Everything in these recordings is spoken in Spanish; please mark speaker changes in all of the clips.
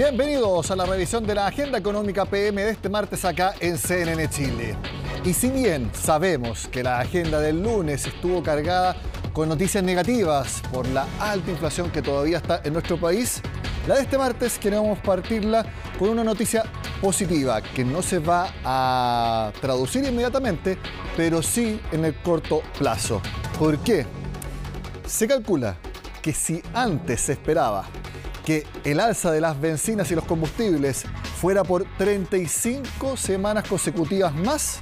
Speaker 1: Bienvenidos a la revisión de la Agenda Económica PM de este martes acá en CNN Chile. Y si bien sabemos que la agenda del lunes estuvo cargada con noticias negativas por la alta inflación que todavía está en nuestro país, la de este martes queremos partirla con una noticia positiva que no se va a traducir inmediatamente, pero sí en el corto plazo. ¿Por qué? Se calcula que si antes se esperaba que el alza de las bencinas y los combustibles fuera por 35 semanas consecutivas más,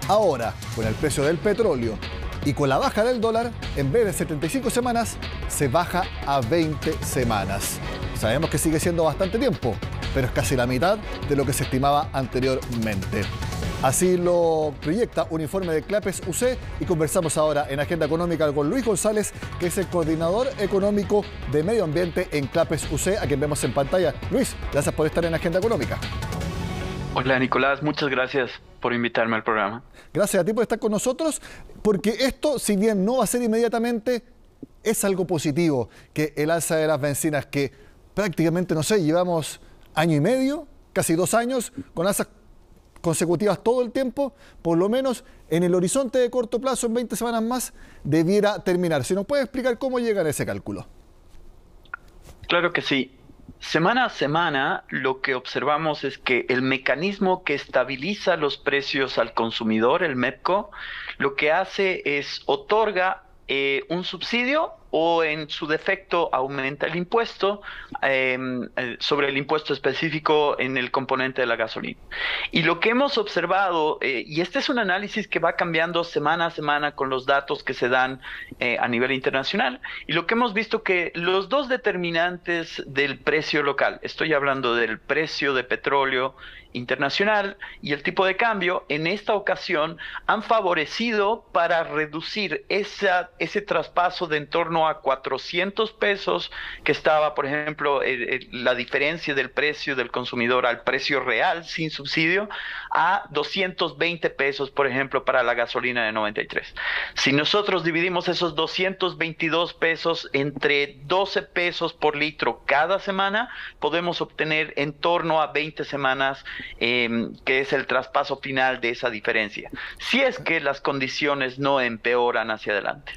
Speaker 1: ahora, con el precio del petróleo y con la baja del dólar, en vez de 75 semanas, se baja a 20 semanas. Sabemos que sigue siendo bastante tiempo, pero es casi la mitad de lo que se estimaba anteriormente. Así lo proyecta un informe de Clapes UC y conversamos ahora en Agenda Económica con Luis González, que es el coordinador económico de medio ambiente en Clapes UC, a quien vemos en pantalla. Luis, gracias por estar en Agenda Económica.
Speaker 2: Hola Nicolás, muchas gracias por invitarme al programa.
Speaker 1: Gracias a ti por estar con nosotros, porque esto, si bien no va a ser inmediatamente, es algo positivo, que el alza de las bencinas, que prácticamente, no sé, llevamos año y medio, casi 2 años, con alzas consecutivas todo el tiempo, por lo menos en el horizonte de corto plazo, en 20 semanas más, debiera terminar. ¿Si nos puede explicar cómo llegar a ese cálculo?
Speaker 2: Claro que sí. Semana a semana lo que observamos es que el mecanismo que estabiliza los precios al consumidor, el MEPCO, lo que hace es otorga un subsidio o en su defecto aumenta el impuesto sobre el impuesto específico en el componente de la gasolina. Y lo que hemos observado, y este es un análisis que va cambiando semana a semana con los datos que se dan a nivel internacional, y lo que hemos visto que los dos determinantes del precio local, estoy hablando del precio de petróleo internacional y el tipo de cambio, en esta ocasión han favorecido para reducir ese traspaso de en torno a 400 pesos que estaba, por ejemplo, la diferencia del precio del consumidor al precio real sin subsidio, a 220 pesos, por ejemplo, para la gasolina de 93. Si nosotros dividimos esos 222 pesos entre 12 pesos por litro cada semana, podemos obtener en torno a 20 semanas que es el traspaso final de esa diferencia, si es que las condiciones no empeoran hacia adelante.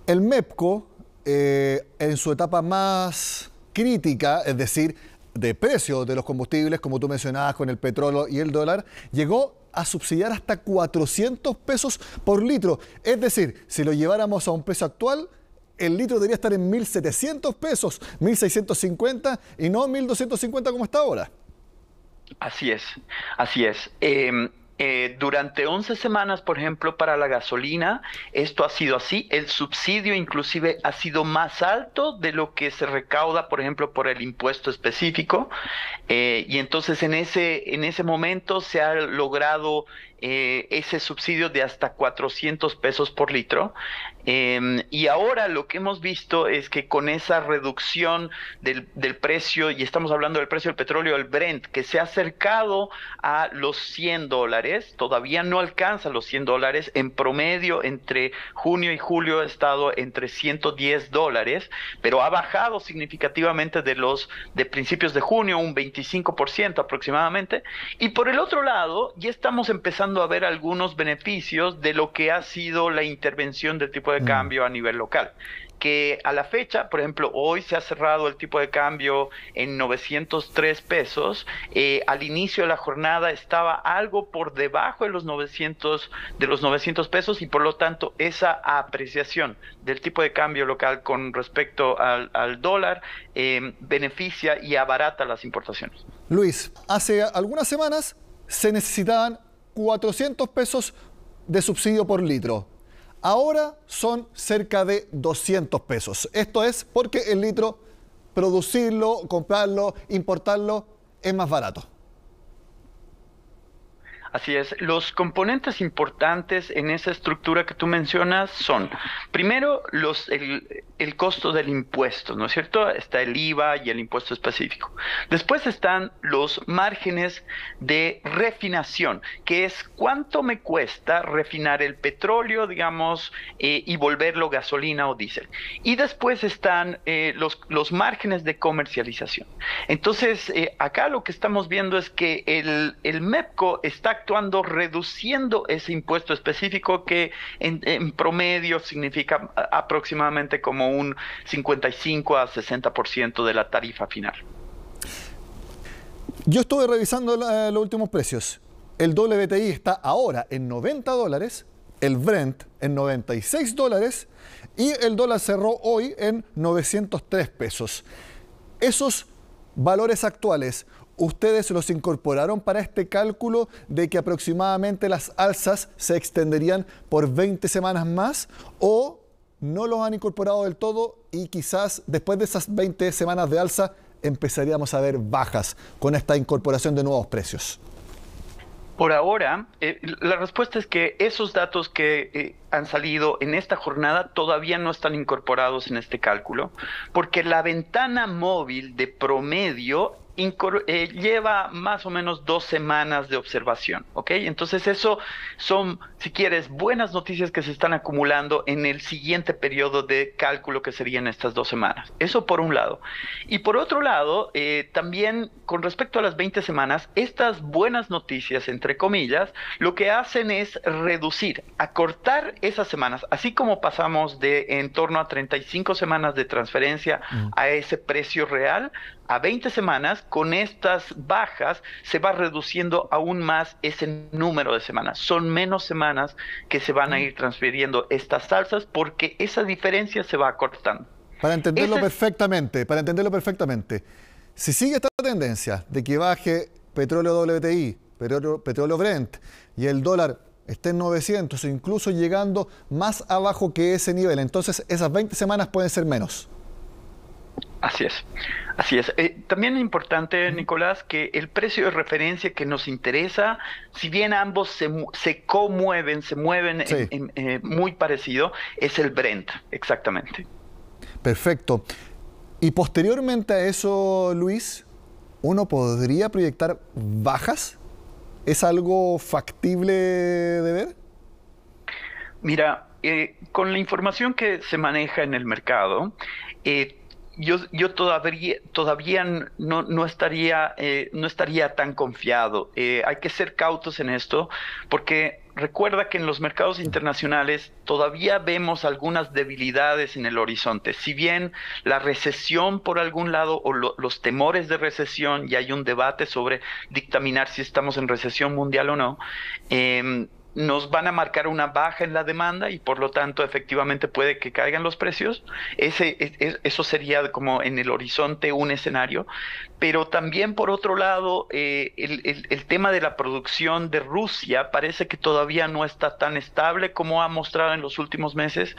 Speaker 1: El MEPCO, en su etapa más crítica, es decir, de precio de los combustibles, como tú mencionabas con el petróleo y el dólar, llegó a subsidiar hasta 400 pesos por litro. Es decir, si lo lleváramos a un precio actual, el litro debería estar en 1.700 pesos, 1.650 y no 1.250 como está ahora.
Speaker 2: Así es, así es. Durante 11 semanas, por ejemplo, para la gasolina, esto ha sido así. El subsidio inclusive ha sido más alto de lo que se recauda, por ejemplo, por el impuesto específico. Y entonces en ese momento se ha logrado ese subsidio de hasta 400 pesos por litro. Y ahora lo que hemos visto es que con esa reducción del precio, y estamos hablando del precio del petróleo, el Brent, que se ha acercado a los $100, todavía no alcanza los $100, en promedio entre junio y julio ha estado entre $110, pero ha bajado significativamente de principios de junio, un 25% aproximadamente. Y por el otro lado, ya estamos empezando a ver algunos beneficios de lo que ha sido la intervención del tipo de cambio a nivel local, que a la fecha, por ejemplo, hoy se ha cerrado el tipo de cambio en 903 pesos, al inicio de la jornada estaba algo por debajo de los 900 pesos, y por lo tanto esa apreciación del tipo de cambio local con respecto al dólar beneficia y abarata las importaciones.
Speaker 1: Luis, hace algunas semanas se necesitaban 400 pesos de subsidio por litro. Ahora son cerca de 200 pesos. Esto es porque el litro, producirlo, comprarlo, importarlo, es más barato.
Speaker 2: Así es. Los componentes importantes en esa estructura que tú mencionas son, primero, el costo del impuesto, ¿no es cierto? Está el IVA y el impuesto específico. Después están los márgenes de refinación, que es cuánto me cuesta refinar el petróleo, digamos, y volverlo gasolina o diésel. Y después están los márgenes de comercialización. Entonces, acá lo que estamos viendo es que el MEPCO está actuando reduciendo ese impuesto específico que en promedio significa aproximadamente como un 55 a 60% de la tarifa final.
Speaker 1: Yo estuve revisando los últimos precios. El WTI está ahora en $90, el Brent en $96 y el dólar cerró hoy en 903 pesos. Esos valores actuales, ¿ustedes los incorporaron para este cálculo de que aproximadamente las alzas se extenderían por 20 semanas más o no los han incorporado del todo y quizás después de esas 20 semanas de alza empezaríamos a ver bajas con esta incorporación de nuevos precios?
Speaker 2: Por ahora, la respuesta es que esos datos que han salido en esta jornada todavía no están incorporados en este cálculo, porque la ventana móvil de promedio lleva más o menos 2 semanas de observación, ¿ok? Entonces eso son, si quieres, buenas noticias que se están acumulando en el siguiente periodo de cálculo que serían estas 2 semanas. Eso por un lado. Y por otro lado, también con respecto a las 20 semanas, estas buenas noticias, entre comillas, lo que hacen es reducir, acortar esas semanas, así como pasamos de en torno a 35 semanas de transferencia a ese precio real, a 20 semanas, con estas bajas se va reduciendo aún más ese número de semanas. Son menos semanas que se van a ir transfiriendo estas alzas porque esa diferencia se va acortando.
Speaker 1: Para entenderlo perfectamente, si sigue esta tendencia de que baje petróleo WTI, petróleo Brent y el dólar esté en 900 o incluso llegando más abajo que ese nivel, entonces esas 20 semanas pueden ser menos.
Speaker 2: Así es, así es. También es importante, Nicolás, que el precio de referencia que nos interesa, si bien ambos se mueven sí, muy parecido, es el Brent, exactamente.
Speaker 1: Perfecto. Y posteriormente a eso, Luis, ¿uno podría proyectar bajas? ¿Es algo factible de ver?
Speaker 2: Mira, con la información que se maneja en el mercado, yo todavía no estaría tan confiado. Hay que ser cautos en esto, porque recuerda que en los mercados internacionales todavía vemos algunas debilidades en el horizonte. Si bien la recesión por algún lado o los temores de recesión, y hay un debate sobre dictaminar si estamos en recesión mundial o no, nos van a marcar una baja en la demanda y por lo tanto efectivamente puede que caigan los precios. Eso sería como en el horizonte un escenario, pero también por otro lado el tema de la producción de Rusia parece que todavía no está tan estable como ha mostrado en los últimos meses,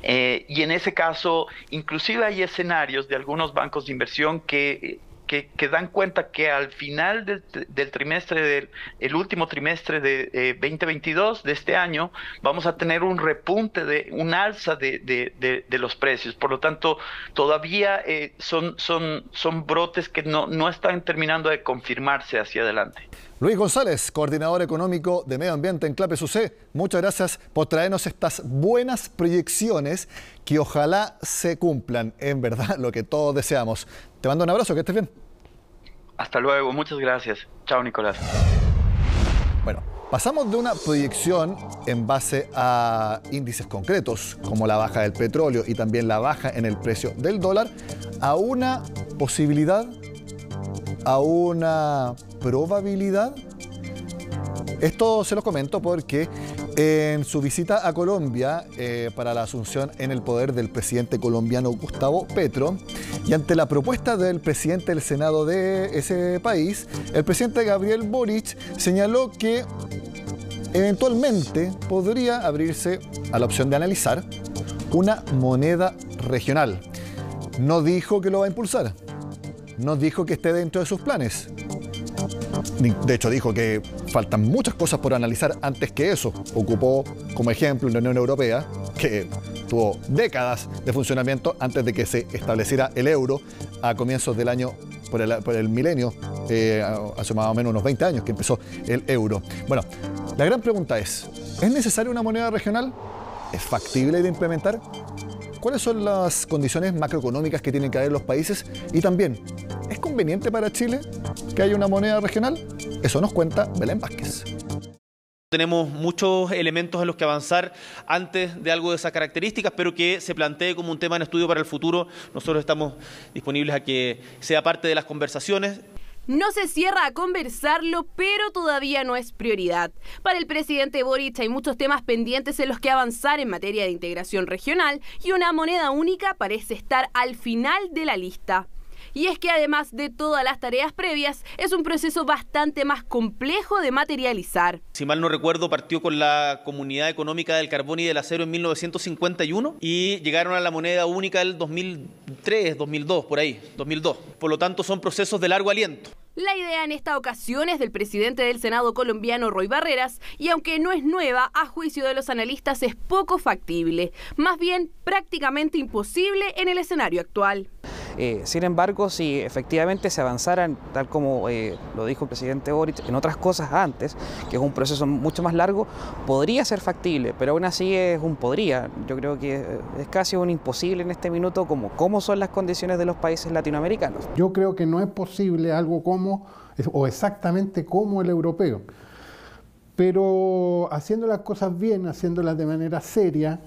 Speaker 2: y en ese caso inclusive hay escenarios de algunos bancos de inversión que dan cuenta que al final del trimestre, el último trimestre de 2022 de este año, vamos a tener un repunte, un alza de los precios. Por lo tanto, todavía son brotes que no están terminando de confirmarse hacia adelante.
Speaker 1: Luis González, coordinador económico de Medio Ambiente en Clapes UC, muchas gracias por traernos estas buenas proyecciones que ojalá se cumplan, en verdad, lo que todos deseamos. Te mando un abrazo, que estés bien.
Speaker 2: Hasta luego, muchas gracias. Chao, Nicolás.
Speaker 1: Bueno, pasamos de una proyección en base a índices concretos, como la baja del petróleo y también la baja en el precio del dólar, a una posibilidad, a una probabilidad. Esto se los comento porque en su visita a Colombia para la asunción en el poder del presidente colombiano Gustavo Petro y ante la propuesta del presidente del Senado de ese país, el presidente Gabriel Boric señaló que eventualmente podría abrirse a la opción de analizar una moneda regional. No dijo que lo va a impulsar, no dijo que esté dentro de sus planes. De hecho, dijo que faltan muchas cosas por analizar antes que eso. Ocupó como ejemplo la Unión Europea, que tuvo décadas de funcionamiento antes de que se estableciera el euro a comienzos del año, por el milenio, hace más o menos unos 20 años que empezó el euro. Bueno, la gran pregunta ¿es necesaria una moneda regional? ¿Es factible de implementar? ¿Cuáles son las condiciones macroeconómicas que tienen que haber los países? Y también, ¿es conveniente para Chile que haya una moneda regional? Eso nos cuenta Belén Vázquez.
Speaker 3: Tenemos muchos elementos en los que avanzar antes de algo de esas características, pero que se plantee como un tema en estudio para el futuro. Nosotros estamos disponibles a que sea parte de las conversaciones.
Speaker 4: No se cierra a conversarlo, pero todavía no es prioridad. Para el presidente Boric hay muchos temas pendientes en los que avanzar en materia de integración regional y una moneda única parece estar al final de la lista. Y es que además de todas las tareas previas, es un proceso bastante más complejo de materializar.
Speaker 3: Si mal no recuerdo, partió con la Comunidad Económica del Carbón y del Acero en 1951 y llegaron a la moneda única el 2003, 2002, por ahí, 2002. Por lo tanto, son procesos de largo aliento.
Speaker 4: La idea en esta ocasión es del presidente del Senado colombiano, Roy Barreras, y aunque no es nueva, a juicio de los analistas es poco factible, más bien prácticamente imposible en el escenario actual.
Speaker 5: Sin embargo, si efectivamente se avanzaran, tal como lo dijo el presidente Boric, en otras cosas antes, que es un proceso mucho más largo, podría ser factible, pero aún así es un podría. Yo creo que es casi un imposible en este minuto, como cómo son las condiciones de los países latinoamericanos.
Speaker 6: Yo creo que no es posible algo como, o exactamente como el europeo, pero haciendo las cosas bien, haciéndolas de manera seria,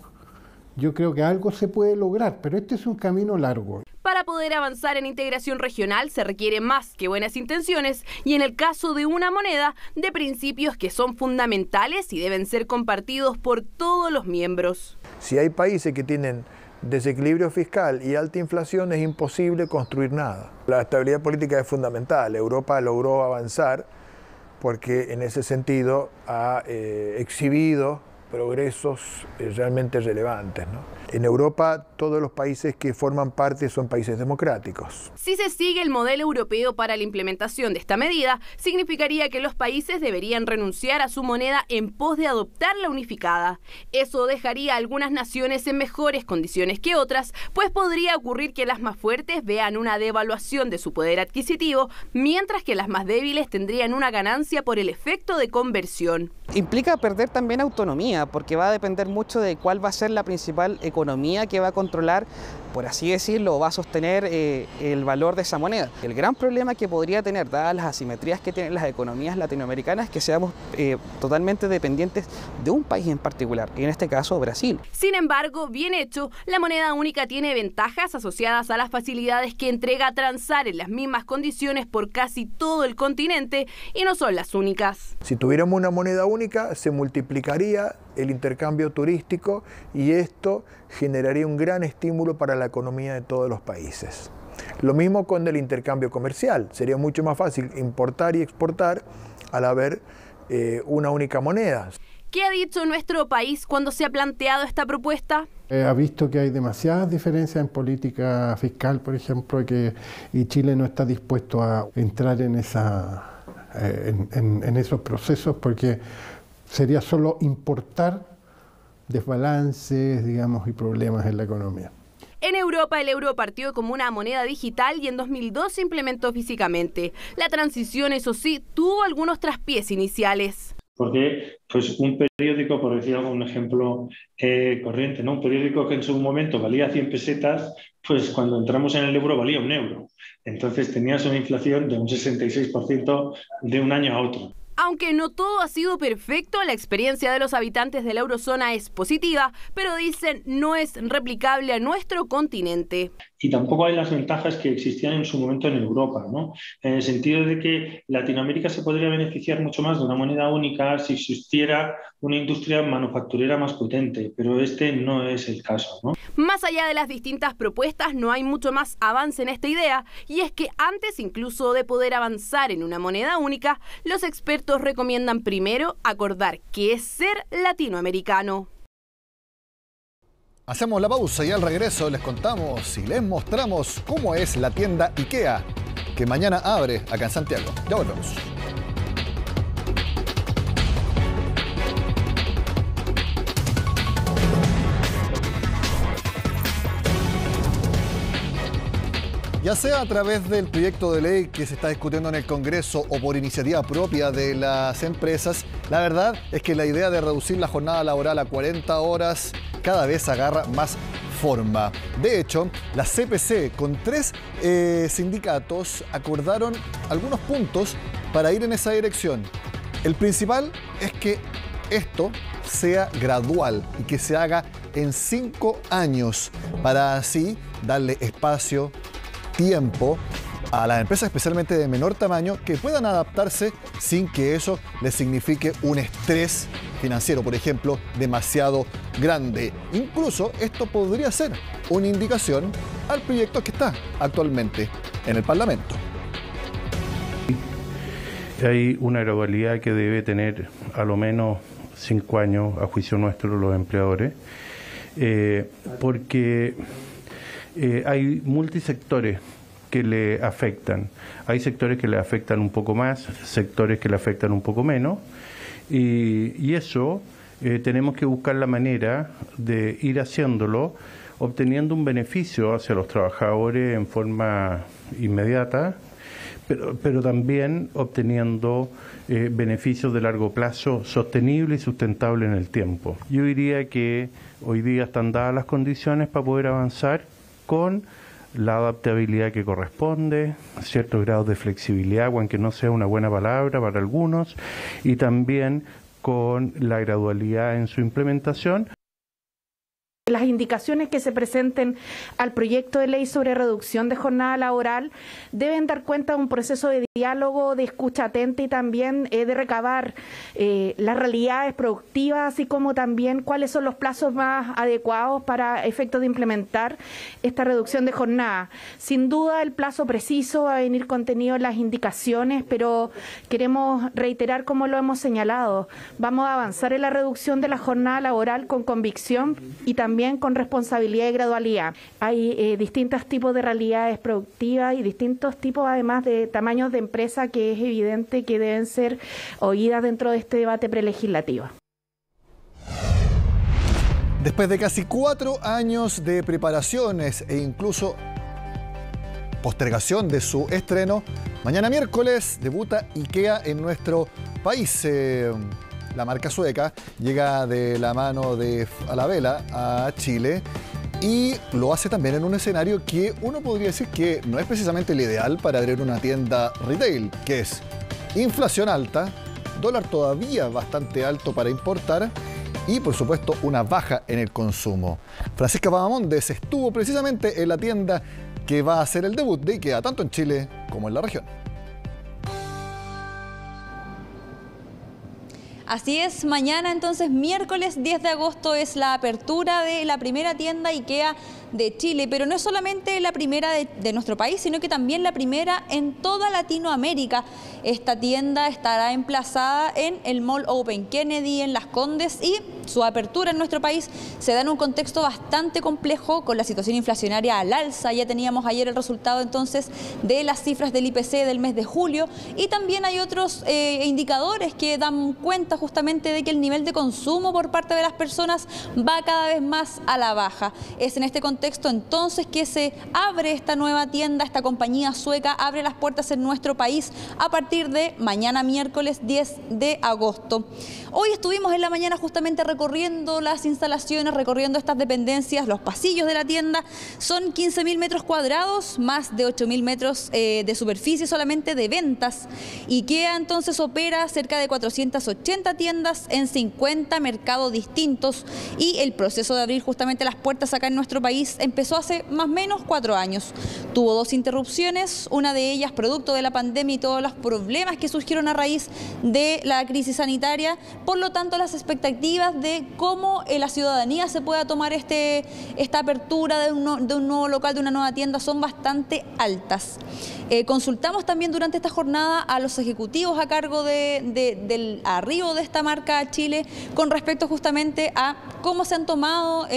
Speaker 6: yo creo que algo se puede lograr, pero este es un camino largo.
Speaker 4: Para poder avanzar en integración regional se requiere más que buenas intenciones y en el caso de una moneda, de principios que son fundamentales y deben ser compartidos por todos los miembros.
Speaker 7: Si hay países que tienen desequilibrio fiscal y alta inflación, es imposible construir nada. La estabilidad política es fundamental. Europa logró avanzar porque en ese sentido ha exhibido progresos realmente relevantes, ¿no? En Europa, todos los países que forman parte son países democráticos.
Speaker 4: Si se sigue el modelo europeo para la implementación de esta medida, significaría que los países deberían renunciar a su moneda en pos de adoptar la unificada. Eso dejaría a algunas naciones en mejores condiciones que otras, pues podría ocurrir que las más fuertes vean una devaluación de su poder adquisitivo, mientras que las más débiles tendrían una ganancia por el efecto de conversión.
Speaker 5: Implica perder también autonomía, porque va a depender mucho de cuál va a ser la principal economía que va a controlar, por así decirlo, o va a sostener el valor de esa moneda. El gran problema que podría tener, dadas las asimetrías que tienen las economías latinoamericanas, es que seamos totalmente dependientes de un país en particular, y en este caso Brasil.
Speaker 4: Sin embargo, bien hecho, la moneda única tiene ventajas asociadas a las facilidades que entrega transar en las mismas condiciones por casi todo el continente, y no son las únicas.
Speaker 7: Si tuviéramos una moneda única, se multiplicaría el intercambio turístico y esto generaría un gran estímulo para la economía de todos los países. Lo mismo con el intercambio comercial. Sería mucho más fácil importar y exportar al haber una única moneda.
Speaker 4: ¿Qué ha dicho nuestro país cuando se ha planteado esta propuesta?
Speaker 6: Ha visto que hay demasiadas diferencias en política fiscal, por ejemplo, y Chile no está dispuesto a entrar en esos procesos porque sería solo importar desbalances, digamos, y problemas en la economía.
Speaker 4: En Europa el euro partió como una moneda digital y en 2002 se implementó físicamente. La transición, eso sí, tuvo algunos traspiés iniciales.
Speaker 8: Porque pues un periódico, por decir algún ejemplo corriente, ¿no? Un periódico que en su momento valía 100 pesetas, pues cuando entramos en el euro valía 1 euro. Entonces tenías una inflación de un 66% de un año a otro.
Speaker 4: Aunque no todo ha sido perfecto, la experiencia de los habitantes de la eurozona es positiva, pero dicen no es replicable a nuestro continente.
Speaker 8: Y tampoco hay las ventajas que existían en su momento en Europa, ¿no? En el sentido de que Latinoamérica se podría beneficiar mucho más de una moneda única si existiera una industria manufacturera más potente, pero este no es el caso, ¿no?
Speaker 4: Más allá de las distintas propuestas, no hay mucho más avance en esta idea, y es que antes incluso de poder avanzar en una moneda única, los expertos recomiendan primero acordar qué es ser latinoamericano.
Speaker 1: Hacemos la pausa y al regreso les contamos y les mostramos cómo es la tienda IKEA, que mañana abre acá en Santiago. Ya volvemos. Ya sea a través del proyecto de ley que se está discutiendo en el Congreso o por iniciativa propia de las empresas, la verdad es que la idea de reducir la jornada laboral a 40 horas cada vez agarra más forma. De hecho, la CPC con 3 sindicatos acordaron algunos puntos para ir en esa dirección. El principal es que esto sea gradual y que se haga en 5 años para así darle espacio, tiempo a las empresas, especialmente de menor tamaño, que puedan adaptarse sin que eso les signifique un estrés financiero, por ejemplo, demasiado grande. Incluso esto podría ser una indicación al proyecto que está actualmente en el Parlamento.
Speaker 9: Hay una gradualidad que debe tener a lo menos 5 años, a juicio nuestro, los empleadores, porque hay multisectores que le afectan. Hay sectores que le afectan un poco más, sectores que le afectan un poco menos, y eso tenemos que buscar la manera de ir haciéndolo, obteniendo un beneficio hacia los trabajadores en forma inmediata, pero también obteniendo beneficios de largo plazo sostenibles y sustentables en el tiempo. Yo diría que hoy día están dadas las condiciones para poder avanzar con la adaptabilidad que corresponde, ciertos grados de flexibilidad, aunque no sea una buena palabra para algunos, y también con la gradualidad en su implementación.
Speaker 10: Las indicaciones que se presenten al proyecto de ley sobre reducción de jornada laboral deben dar cuenta de un proceso de diálogo, de escucha atenta y también de recabar las realidades productivas, así como también cuáles son los plazos más adecuados para efectos de implementar esta reducción de jornada. Sin duda el plazo preciso va a venir contenido en las indicaciones, pero queremos reiterar como lo hemos señalado. Vamos a avanzar en la reducción de la jornada laboral con convicción y también con responsabilidad y gradualidad. Hay distintos tipos de realidades productivas y distintos tipos además de tamaños de empresa que es evidente que deben ser oídas dentro de este debate prelegislativo.
Speaker 1: Después de casi 4 años de preparaciones e incluso postergación de su estreno, mañana miércoles debuta IKEA en nuestro país. La marca sueca llega de la mano de Falabella a Chile y lo hace también en un escenario que uno podría decir que no es precisamente el ideal para abrir una tienda retail, que es inflación alta, dólar todavía bastante alto para importar y, por supuesto, una baja en el consumo. Francisca Pavamondes estuvo precisamente en la tienda que va a hacer el debut de IKEA, tanto en Chile como en la región.
Speaker 11: Así es, mañana entonces, miércoles 10 de agosto, es la apertura de la primera tienda IKEA de Chile, pero no es solamente la primera de nuestro país, sino que también la primera en toda Latinoamérica. Esta tienda estará emplazada en el Mall Open Kennedy, en Las Condes, y su apertura en nuestro país se da en un contexto bastante complejo con la situación inflacionaria al alza. Ya teníamos ayer el resultado entonces de las cifras del IPC del mes de julio y también hay otros indicadores que dan cuenta justamente de que el nivel de consumo por parte de las personas va cada vez más a la baja. Es en este contexto entonces que se abre esta nueva tienda, esta compañía sueca abre las puertas en nuestro país a partir de mañana miércoles 10 de agosto. Hoy estuvimos en la mañana justamente recorriendo las instalaciones, recorriendo estas dependencias, los pasillos de la tienda. Son 15.000 metros cuadrados, más de 8.000 metros de superficie solamente de ventas. IKEA entonces opera cerca de 480 tiendas en 50 mercados distintos y el proceso de abrir justamente las puertas acá en nuestro país empezó hace más o menos 4 años. Tuvo 2 interrupciones, una de ellas producto de la pandemia y todos los problemas que surgieron a raíz de la crisis sanitaria. Por lo tanto, las expectativas de cómo la ciudadanía se pueda tomar esta apertura de un nuevo local, de una nueva tienda, son bastante altas. Consultamos también durante esta jornada a los ejecutivos a cargo del arribo de esta marca a Chile con respecto justamente a cómo se han tomado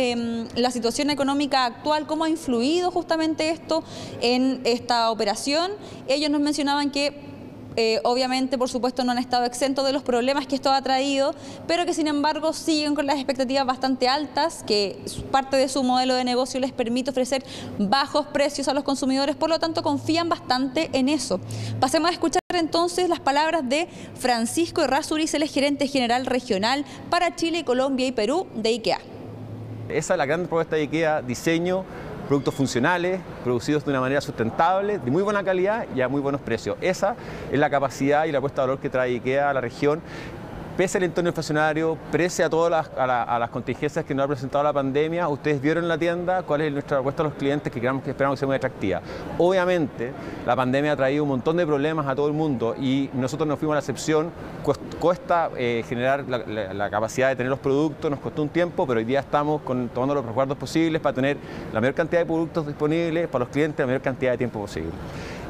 Speaker 11: la situación económica actual, cómo ha influido justamente esto en esta operación. Ellos nos mencionaban que obviamente, por supuesto, no han estado exentos de los problemas que esto ha traído, pero que sin embargo siguen con las expectativas bastante altas, que parte de su modelo de negocio les permite ofrecer bajos precios a los consumidores, por lo tanto confían bastante en eso. Pasemos a escuchar entonces las palabras de Francisco Errázuriz, el gerente general regional para Chile, Colombia y Perú de IKEA.
Speaker 12: Esa es la gran propuesta de IKEA: diseño, productos funcionales, producidos de una manera sustentable, de muy buena calidad y a muy buenos precios. Esa es la capacidad y la apuesta de valor que trae IKEA a la región, pese al entorno inflacionario, pese a todas las contingencias que nos ha presentado la pandemia. Ustedes vieron en la tienda cuál es nuestra apuesta a los clientes, que esperamos que sea muy atractiva. Obviamente, la pandemia ha traído un montón de problemas a todo el mundo y nosotros no fuimos la excepción. Cuesta generar la capacidad de tener los productos, nos costó un tiempo, pero hoy día estamos tomando los resguardos posibles para tener la mayor cantidad de productos disponibles para los clientes la mayor cantidad de tiempo posible.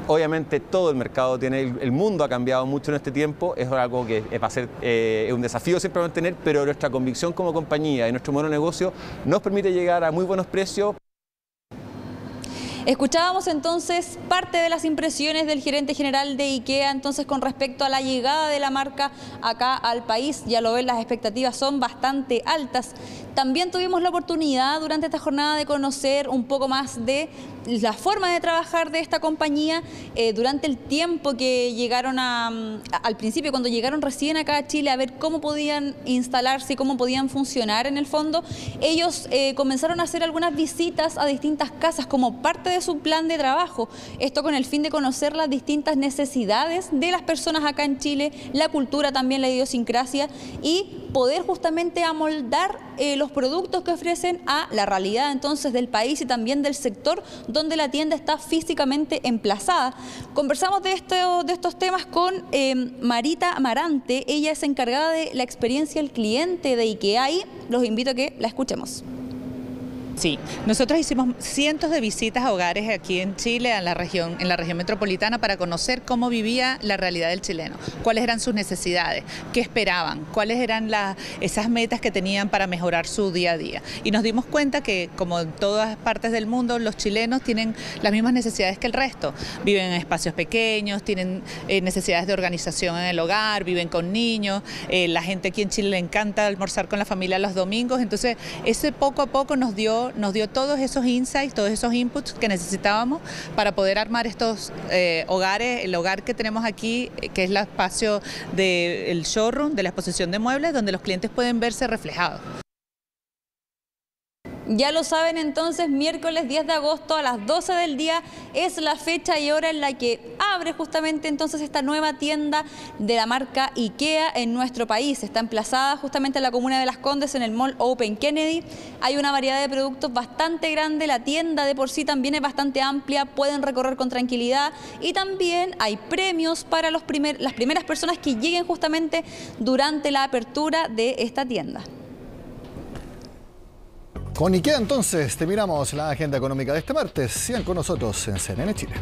Speaker 12: Obviamente todo el mercado el mundo ha cambiado mucho en este tiempo, es algo que va a ser un desafío siempre mantener, pero nuestra convicción como compañía y nuestro modelo de negocio nos permite llegar a muy buenos precios.
Speaker 11: Escuchábamos entonces parte de las impresiones del gerente general de IKEA entonces con respecto a la llegada de la marca acá al país. Ya lo ven, las expectativas son bastante altas. También tuvimos la oportunidad durante esta jornada de conocer un poco más de la forma de trabajar de esta compañía durante el tiempo que llegaron al principio, cuando llegaron recién acá a Chile, a ver cómo podían instalarse y cómo podían funcionar en el fondo. Ellos comenzaron a hacer algunas visitas a distintas casas como parte de su plan de trabajo. Esto con el fin de conocer las distintas necesidades de las personas acá en Chile, la cultura también, la idiosincrasia, y poder justamente amoldar los productos que ofrecen a la realidad entonces del país y también del sector donde la tienda está físicamente emplazada. Conversamos de estos temas con Marita Amarante. Ella es encargada de la experiencia del cliente de IKEA y los invito a que la escuchemos.
Speaker 13: Sí, nosotros hicimos cientos de visitas a hogares aquí en Chile, en la región metropolitana, para conocer cómo vivía la realidad del chileno, cuáles eran sus necesidades, qué esperaban, cuáles eran esas metas que tenían para mejorar su día a día. Y nos dimos cuenta que, como en todas partes del mundo, los chilenos tienen las mismas necesidades que el resto. Viven en espacios pequeños, tienen necesidades de organización en el hogar, viven con niños, la gente aquí en Chile le encanta almorzar con la familia los domingos, entonces ese poco a poco nos dio todos esos insights, todos esos inputs que necesitábamos para poder armar estos hogares, el hogar que tenemos aquí, que es el espacio del showroom, de la exposición de muebles, donde los clientes pueden verse reflejados.
Speaker 11: Ya lo saben entonces, miércoles 10 de agosto a las 12 del día es la fecha y hora en la que abre justamente entonces esta nueva tienda de la marca IKEA en nuestro país. Está emplazada justamente en la comuna de Las Condes, en el Mall Open Kennedy. Hay una variedad de productos bastante grande, la tienda de por sí también es bastante amplia, pueden recorrer con tranquilidad y también hay premios para las primeras personas que lleguen justamente durante la apertura de esta tienda.
Speaker 1: Con IKEA entonces terminamos la agenda económica de este martes. Sigan con nosotros en CNN Chile.